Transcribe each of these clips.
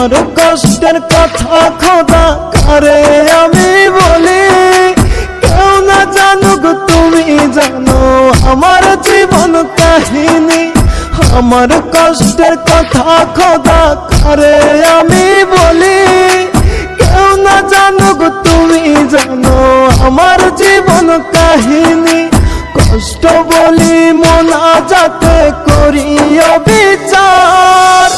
আমার কষ্টের কথা খোদা কারে আমি বলি, কেউ না জানুক তুমি জানো আমার জীবন কাহিনী। আমার কষ্টের কথা খোদা কারে আমি বলি, কেউ না জানুক তুমি জানো আমার জীবন কাহিনী। কষ্ট বলি মোনাজাতে করি বিচার,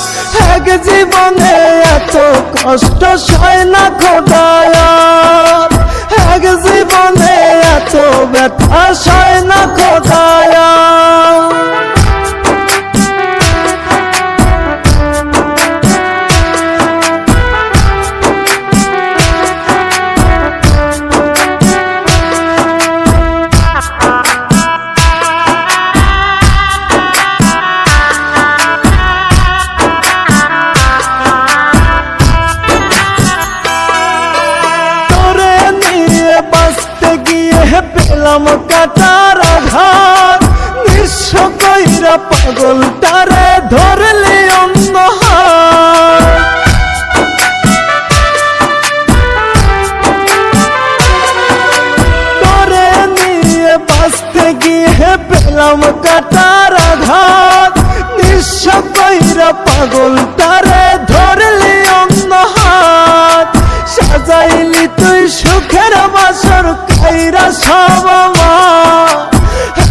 এক জীবনে এত কষ্ট সয় না খোদায়ার, এক জীবনে এত ব্যথা সয় না খোদায়ার। পেলাম কাটার আঘাত, নিঃস্ব কইরা পাগলটারে ধরলি অন্য হাত। তোরে নিয়ে বাঁচতে গিয়ে পেলাম কাটার আঘাত, নিঃস্ব কইরা পাগলটারে ধরলি অন্য হাত। সাজাইলি তুই সুখের বাসর কাইরা সব আমার,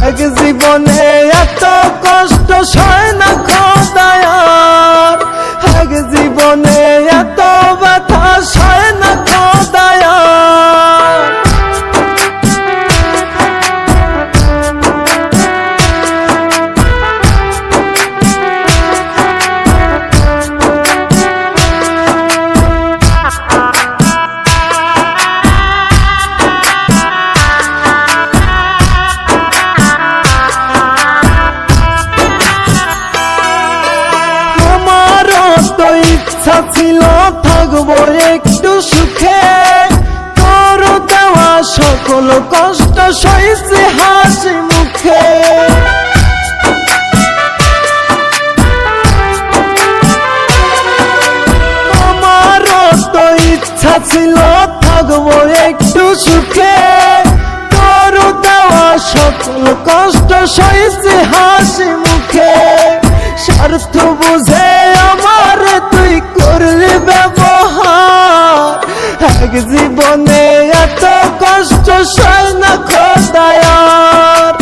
এক জীবনে এত কষ্ট সয় না খোদায়ার, এক জীবনে এত ব্যথা সয় না খোদায়ার। ইচ্ছা ছিল থাকবো একটু সুখে, তোর দেওয়া সকল কষ্ট সইছে হাসি মুখে। আমারও তো ইচ্ছা ছিল থাকবো একটু সুখে, তোর দেওয়া সকল কষ্ট সইছে হাসি মুখে। স্বার্থ বুঝে আমার তুই করলি ব্যবহার, এক জীবনে এত কষ্ট সয় না খোদায়ার,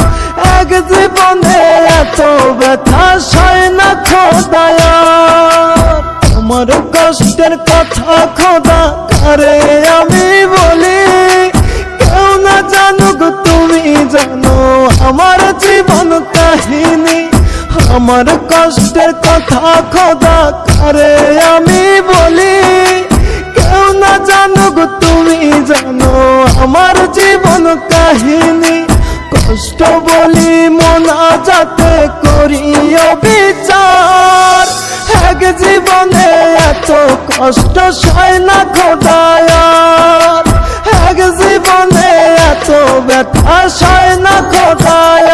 এক জীবনে এত ব্যথা সয় না খোদায়ার। আমার কষ্টের কথা খোদা কারে আমি বলি, কেউ না জানুক তুমি জানো আমার জীবন কাহিনী। আমার কষ্টের কথা খোদা কারে আমি বলি, কেউ না জানুক তুমি জানো আমার জীবন কাহিনী। কষ্ট বলি মোনাজাতে করি বিচার, এক জীবনে এত কষ্ট সয় না খোদায়ার, এক জীবনে এত ব্যথা সয় না খোদায়ার।